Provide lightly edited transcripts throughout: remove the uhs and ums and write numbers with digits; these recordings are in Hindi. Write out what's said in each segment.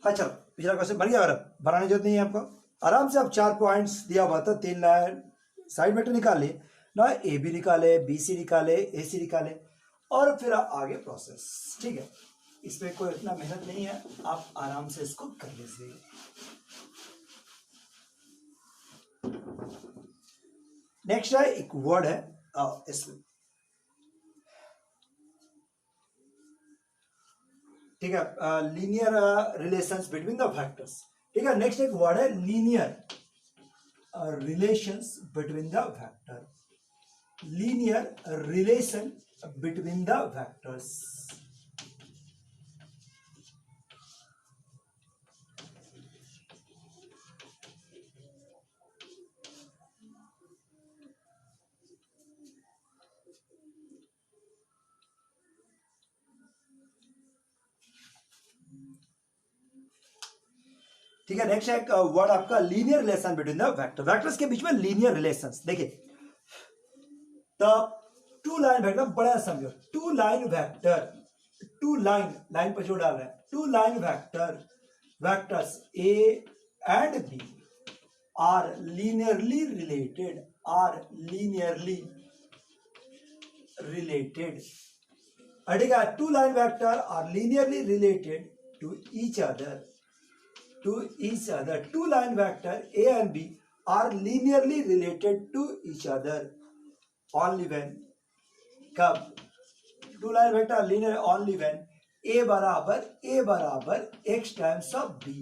हाँ चलो पिछला क्वेश्चन बन गया। और बनाने की जरूरत नहीं है आपको, आराम से आप 4 पॉइंट्स दिया हुआ था, 3 लाइन साइड वेक्टर निकाल लिए ना, ए बी निकाले, बी सी निकाले, ए सी निकाले, और फिर आगे प्रोसेस। ठीक है, इसमें कोई इतना मेहनत नहीं है, आप आराम से इसको कर लीजिए। नेक्स्ट है एक वर्ड है ठीक है, linear relations between the vectors. ठीक है, नेक्स्ट एक वर्ड है linear relations between the vector, linear relation between the vectors. ठीक है, नेक्स्ट एक वर्ड आपका linear relation between the vector, vectors के बीच में लीनियर रिलेशंस। देखिए द टू लाइन वेक्टर, बड़ा समझो, two line vector, two line, line पर जो डाल रहे हैं, two line vector, vectors A and B are linearly related, are linearly related. ठीक है, two line vector are linearly related to each other, to each other. Two line vector A and B are linearly related to each other only when, कब two line vector linear only when A बराबर x times of B,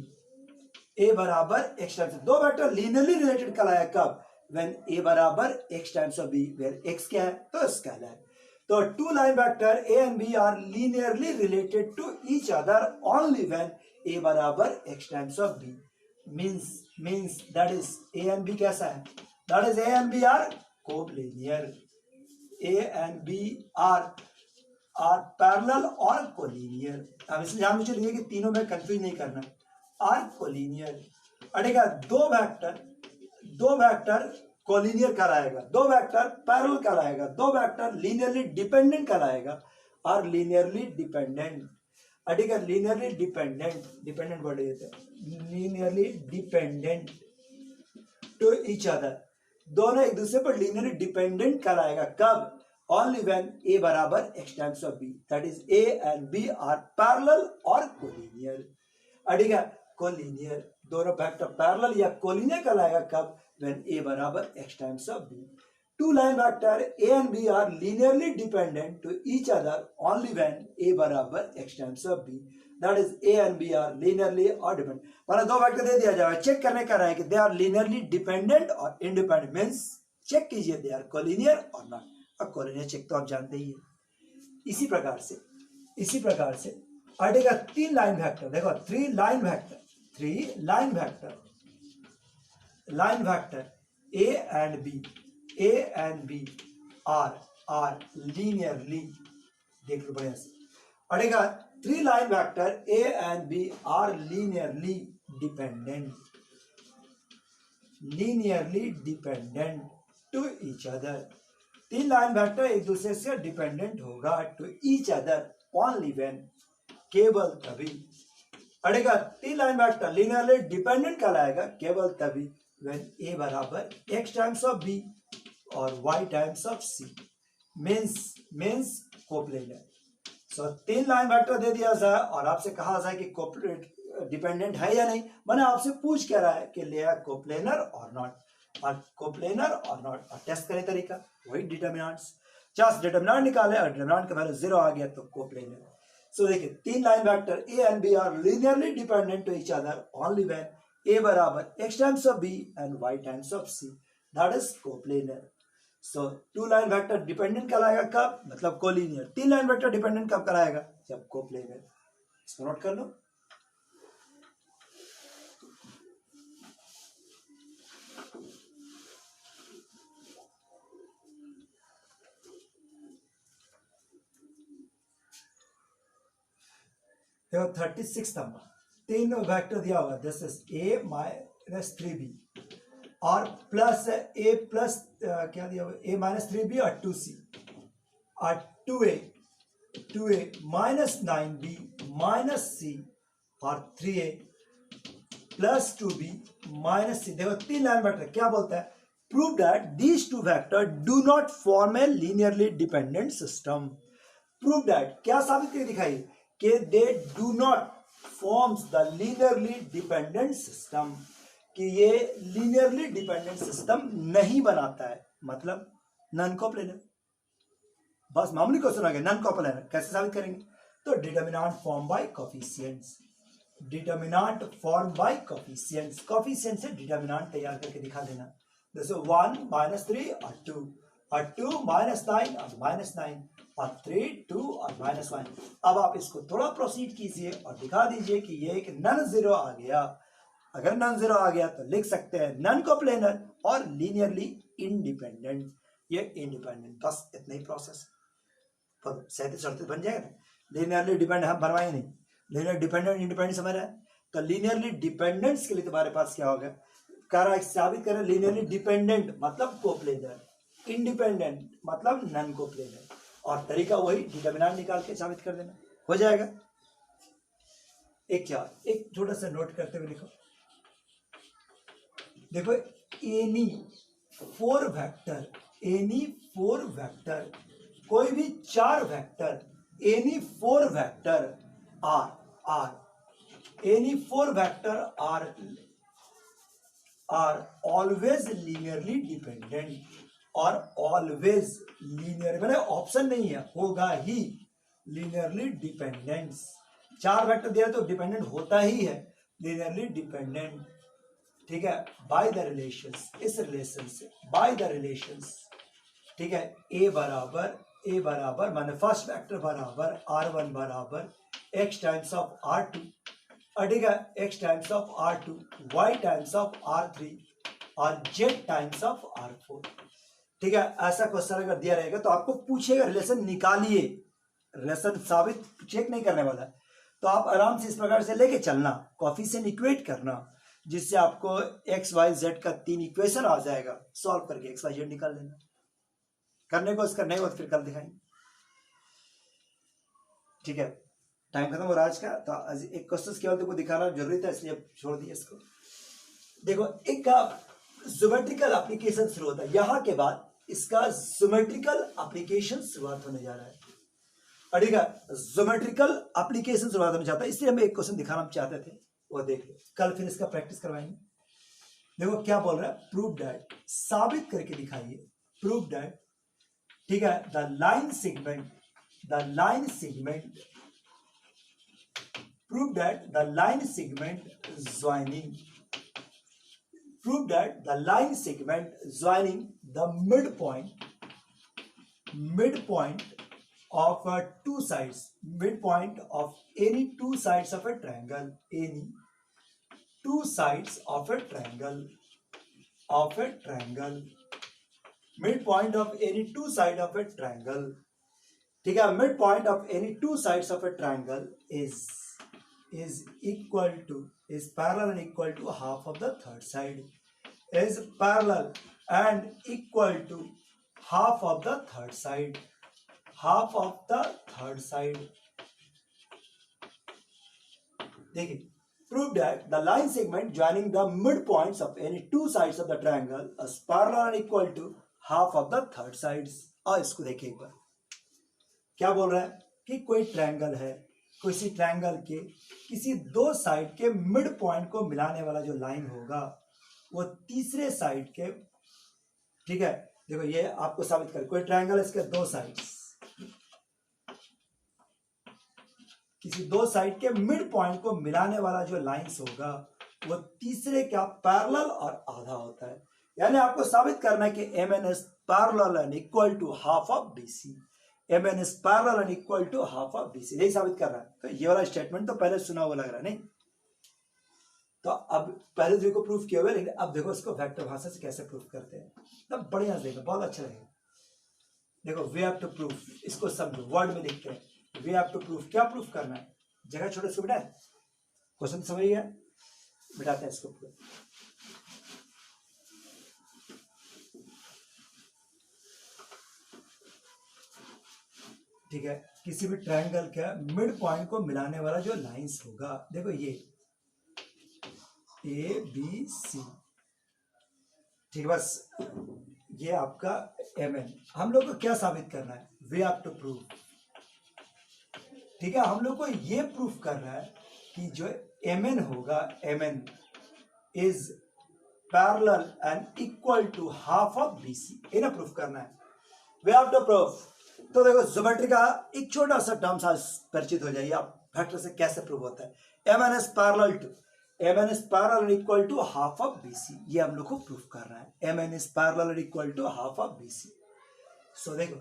A बराबर x times, दो वेक्टर linearly related कहलाया कब, when A बराबर x times of B, where x क्या है तो स्केलर है। तो two line vector A and B are linearly related to each other only when A बराबर x times of B, means that is A and B कैसा है, that is A and B are collinear, A and B are parallel और collinear। अब इसलिए ध्यान में चलिए कि तीनों में कंफ्यूज नहीं करना, are collinear। अड़ेगा दो वेक्टर कोलिनियर कहलाएगा, दो वेक्टर पैरेलल कहलाएगा, दो वेक्टर लीनियरली डिपेंडेंट कहलाएगा, और लीनियरली डिपेंडेंट। ठीक है, लीनियरली डिपेंडेंट वर्ड देते हैं, linearly dependent to each other, दोनों एक दूसरे पर लीनियरली डिपेंडेंट कहलाएगा कब, ओनली व्हेन ए बराबर X times of B, that is A and B are parallel और कोलिनियर। ठीक है, कोलिनियर, दोनों वेक्टर पैरेलल या कोलिनियर कहलाएगा कब, when A बराबर x times of B. Two line vector A and B are linearly dependent to each other only when A बराबर x times of B. That is A and B are linearly or dependent. माना दो वेक्टर दे दिया जाए, चेक करने का रहा है कि they are linearly dependent और independent, means चेक कीजिए they are collinear or not। अब collinear चेक तो आप जानते ही है। इसी प्रकार से आएगा तीन लाइन वेक्टर, देखो three line vector A and B are linearly, देख लो बढ़िया से, अड़ेगा three line vector A and B are linearly dependent to each other। तीन लाइन वेक्टर एक दूसरे से डिपेंडेंट होगा to each other only when, केवल तभी। अड़ेगा तीन लाइन वेक्टर linearly डिपेंडेंट कहलाएगा केवल तभी when A बराबर x times of B और y times of C, means coplanar. So तीन लाइन वेक्टर दे दिया जाए और आपसे कहा जाए कि डिपेंडेंट है या नहीं, मैंने आपसे पूछ क्या रहा है कि ले कोप्लेनर और नॉट, और कोप्लेनर और नॉट, और टेस्ट करें तरीका वही डिटर्मिनेंट्स, जस्ट डिटर्मिनेंट निकाले और डिटर्मिनेंट का वैल्यू 0 आ गया तो कोप्लेनर। सो देखिए तीन line vector A and B are linearly dependent to each other only when A बराबर x times of B and y times of C, that is coplanar। So two line vector dependent कहलाएगा कब, मतलब कोलिनियर। तीन लाइन वेक्टर डिपेंडेंट कब कहलाएगा, जब कोप्लेनर। इसको नोट कर लो। देखो 36 नंबर, तीन वेक्टर दिया हुआ, this is A minus 3B और प्लस A प्लस क्या दिया हुआ, A माइनस 3B और 2C और 2A minus 9B minus C और 3a plus 2b minus c। देखो 3 लाइन वेक्टर क्या बोलता है, prove that these two vector do not form A linearly dependent system. Prove that क्या साबित करके दिखाइए कि they do not forms the linearly dependent system, कि ये लीनियरली डिपेंडेंट सिस्टम नहीं बनाता है, मतलब नॉन कोप्लेनर। बस मामूली क्वेश्चन आ गया, नॉन कोप्लेनर कैसे साबित करेंगे, तो determinant form by coefficients, determinant form by coefficients, coefficient से डिटर्मिनेंट तैयार करके दिखा देना। जैसे 1 -3 और 2 -9 और -9 और 3 2 और -1। अब आप इसको थोड़ा प्रोसीड कीजिए और दिखा दीजिए कि ये एक नॉन जीरो आ गया। अगर नॉन जीरो आ गया तो लिख सकते हैं नॉन कोप्लेनर और लीनियरली इंडिपेंडेंट, ये इंडिपेंडेंट। बस इतना ही प्रोसेस, तो 37 बन जाएगा ना। लीनियरली डिपेंडेंट हम बनवाए नहीं, लीनियर डिपेंडेंट इंडिपेंडेंट समझ रहे हैं, तो लीनियरली डिपेंडेंट्स के लिए तुम्हारे पास क्या होगा, साबित करें लीनियरली डिपेंडेंट मतलब कोप्लेनर, इंडिपेंडेंट मतलब नॉन कोप्लेनर, और तरीका वही डिटर्मिनेंट निकाल के साबित कर देना, हो जाएगा। एक छोटा सा नोट करते हुए लिखो, देखो एनी फोर वेक्टर कोई भी 4 vector, any four vector are always linearly dependent, और ऑलवेज लीनियर मैंने ऑप्शन नहीं है, होगा ही लीनियरली डिपेंडेंस। 4 वेक्टर दिया तो डिपेंडेंट होता ही है, लीनियरली डिपेंडेंट, ठीक है, बाय द रिलेशंस, इस रिलेशन से, बाय द रिलेशंस, ठीक है। ए बराबर माने फर्स्ट वेक्टर बराबर r1 बराबर x टाइम्स ऑफ r2, ठीक है, x times of r2, y times of r3 और z टाइम्स ऑफ r4, ठीक है। ऐसा क्वेश्चन अगर दिया रहेगा तो आपको पूछेगा रिलेशन निकालिए, रिलेशन साबित चेक नहीं करने वाला है, तो आप आराम से इस प्रकार से लेके चलना, कोएफिशिएंट इक्वेट करना, जिससे आपको x y z का 3 इक्वेशन आ जाएगा, सॉल्व करके x y z निकाल लेना। करने को इसका नहीं हो तो फिर कल दिखाएंगे, ठीक है। टाइम खत्म हो रहा है आज का, तो एक क्वेश्चन केवल तुमको दिखाना जरूरी था, इसलिए छोड़ दिया इसको। देखो एक का ज्योमेट्रिकल एप्लीकेशन शुरू होता है, यहां के बाद इसका ज्योमेट्रिकल एप्लीकेशन शुरुआत होने जा रहा है, ठीक है, ज्योमेट्रिकल एप्लीकेशन शुरुआत होने जाता है, इसलिए हम एक क्वेश्चन दिखाना चाहते थे, वो देख लो, कल फिर इसका प्रैक्टिस करवाएंगे। देखो क्या बोल रहा है, प्रूव दैट, साबित करके दिखाइए, प्रूव दैट, ठीक है, the line segment prove that the line segment joining the midpoint of two sides, midpoint of any two sides of a triangle, midpoint of any two side of a triangle, ठीक है, midpoint of any two sides of a triangle is parallel and equal to half of the third side, is parallel and equal to half of the third side, देखिए, prove that the line segment joining the midpoints of any two sides of the triangle is parallel and equal to half of the third sides। और इसको देखिए एक बार, क्या बोल रहा है कि कोई ट्रायंगल है, किसी ट्रायंगल के किसी दो साइड के मिड पॉइंट को मिलाने वाला जो लाइन होगा वो तीसरे साइड के, ठीक है, देखो ये आपको साबित कर, कोई ट्रायंगल इसके दो साइड्स, किसी दो साइड के मिड पॉइंट को मिलाने वाला जो लाइंस होगा वो तीसरे क्या पैरेलल और आधा होता है, यानी आपको साबित करना है कि MN is parallel and equal to half of BC, MN is parallel and equal to half of BC, यही साबित कर रहा है। तो ये वाला स्टेटमेंट तो पहले सुना हुआ लग रहा है, नहीं? तो अब पहले देखो प्रूफ किया हुआ, लेकिन अब देखो इसको वेक्टर भाषा से कैसे प्रूफ करते हैं, तब बढ़िया देखो, बहुत अच्छा लगेगा। देखो वे हैव टू प्रूफ, इसको समझो, वर्ड में लिख के वे हैव टू प्रूफ, क्या प्रूफ करना है, जगह छोटे से बिठाए, क्वेश्चन समझ गया, बिठाते हैं इसको। ठीक है, किसी भी ट्रायंगल का मिड पॉइंट को मिलाने वाला जो लाइंस होगा, देखो ये ए बी सी, ठीक है, बस ये आपका एम एन। हम लोग को क्या साबित करना है, वी हैव टू प्रूव, ठीक है, हम लोग को ये प्रूफ करना है कि जो एम एन होगा, M N is parallel and equal to half of B C, ये ना प्रूफ करना है, वी हैव टू प्रूव। तो देखो ज्योमेट्री का एक छोटा सा टर्म सा परिचित हो जाइए आप, वेक्टर से कैसे प्रूव होता है। M N is parallel to, M N is parallel equal to half of B C, ये हम लोग को प्रूफ करना है, M N is parallel equal to half of B C. So देखो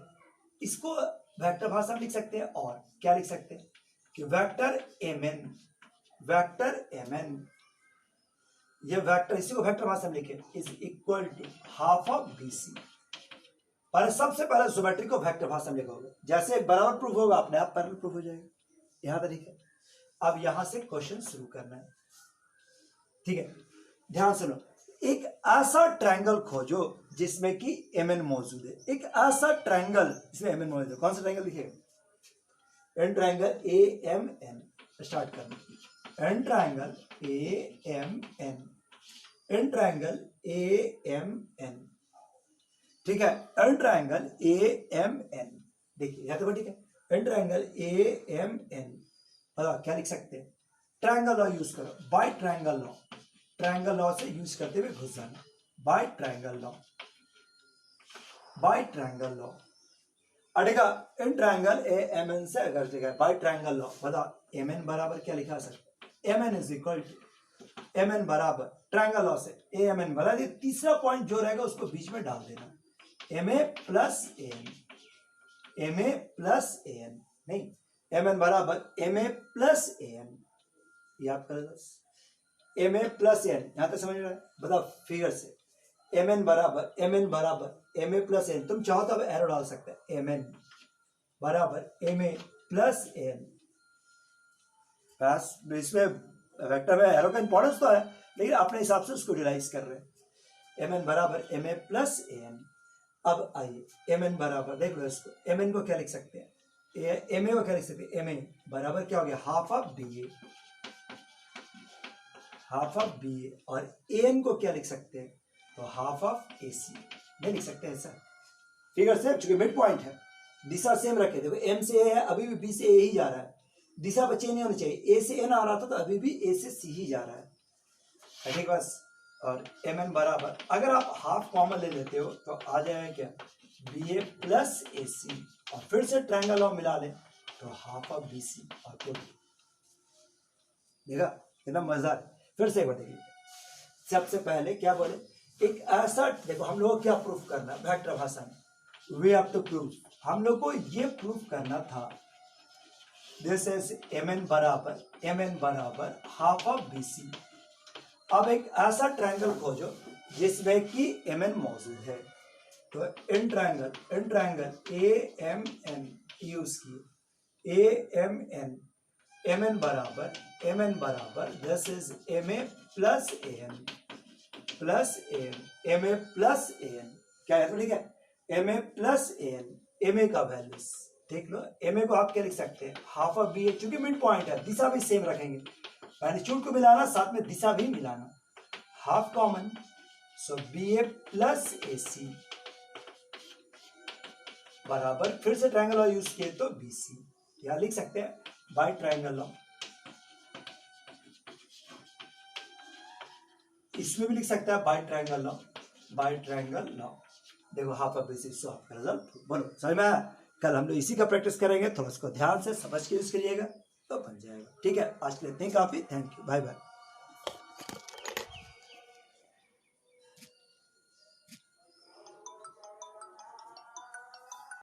इसको वेक्टर भाषा में लिख सकते हैं, और क्या लिख सकते हैं कि vector M N, vector M N, ये वेक्टर, इसी को वेक्टर भाषा में लिखे, is equal to half of B C. और सबसे पहले ज्योमेट्री को वेक्टर भाषा में लिखोगे, जैसे बराबर प्रूफ होगा अपने आप पैरेलल प्रूफ हो जाएगा, यहां तक है। अब यहां से क्वेश्चन शुरू करना है, ठीक है, ध्यान सुनो। एक ऐसा ट्रायंगल खोजो जिसमें कि एम एन मौजूद है, एक ऐसा ट्रायंगल जिसमें एम एन मौजूद है। कौन सा ट्रायंगल लिखिए, in triangle A M N, start करना, in triangle A M N, in triangle A M N, ठीक है, in triangle A M N. देखिए यहां तो ठीक है, in triangle A M N, बताओ क्या लिख सकते हैं, ट्रायंगल लॉ यूज करो, by triangle law, triangle law से यूज करते हुए घुस जाना, by triangle law, by triangle law अटेगा, in triangle A M N से अगर ठीक है बाय ट्रायंगल लॉ, बताओ एम एन बराबर क्या लिखा सकते, M N is equal to, M N बराबर ट्रायंगल लॉ से ए एम एन बना दिया, तीसरा पॉइंट जो रहेगा उसको बीच में डाल देना, M A plus A N, M A plus A N, नहीं, एम एन बराबर M A plus A N, याद कर बस, एम ए प्लस एन, यहां तक समझ रहे हैं, बताओ फिगर से, एम एन बराबर एम ए प्लस एन, तुम चाहो तो अब एरो डाल सकते हैं, एम एन बराबर एम ए प्लस एन, बस इसमें वेक्टर में एरो का इंपॉर्टेंस तो है, लेकिन अपने हिसाब से उसको रियलाइज कर रहे हैं, एम एन बराबर एम ए प्लस एन। अब आइए एम एन बराबर देख लो इसको, एम एन को क्या लिख सकते हैं, एम ए को क्या लिख सकते हैं, एम ए बराबर क्या हो गया, half of B A, half of B A, और ए एन को क्या लिख सकते हैं, तो हाफ ऑफ ए सी, नहीं लिख सकते ऐसा फिगर से, चूंकि मिड पॉइंट है, दिशा सेम रखे, देखो एम से ए है, अभी भी बी से ए ही जा रहा है, दिशा पर चेंज नहीं होनी चाहिए, ए से एन आ रहा था तो अभी भी ए से सी ही जा रहा है, ठीक बस। और एम एन बराबर, अगर आप हाफ कॉमन ले लेते हो तो आ जाएगा क्या, बी ए प्लस ए सी, और फिर से ट्रायंगल लॉ मिला ले तो हाफ ऑफ बी सी, और पुट, देखा कितना मजा है। फिर से एक बार देखिए, सबसे पहले क्या बोले, एक ऐसा, देखो हम लोग को क्या प्रूफ करना है वेक्टर भाषा में, वी हैव टू प्रूव, हम लोग को ये प्रूफ करना था, दिस इज एम एन बराबर हाफ ऑफ बी सी। अब एक ऐसा ट्रायंगल खोजो जिसमें कि एम एन मौजूद है, तो in triangle A M N use किए, A M N, M N बराबर this is M A plus A N, M A plus A N, क्या है तो ठीक है, M A plus A N, M A का वैल्यूज देख लो, एम ए को आप क्या लिख सकते हैं, हाफ ऑफ बी ए, चूंकि मिड पॉइंट है, दिशा भी सेम रखेंगे, मैग्नीट्यूड को मिलाना साथ में दिशा भी मिलाना, हाफ कॉमन, सो बी ए प्लस ए सी बराबर, फिर से ट्रायंगल लॉ यूज किए तो बी सी, यहां लिख सकते हैं बाय ट्रायंगल लॉ, इसमें भी लिख सकता है बाय ट्रायंगल लॉ, देखो हाफ ऑफ बी सी, सो आपका रिजल्ट, बोलो समझ में आया। कल हम लोग इसी का प्रैक्टिस करेंगे, थोड़ा इसको ध्यान से समझ के यूज करिएगा तो बन जाएगा, ठीक है। आज के लिए इतने काफी, थैंक यू, बाय बाय।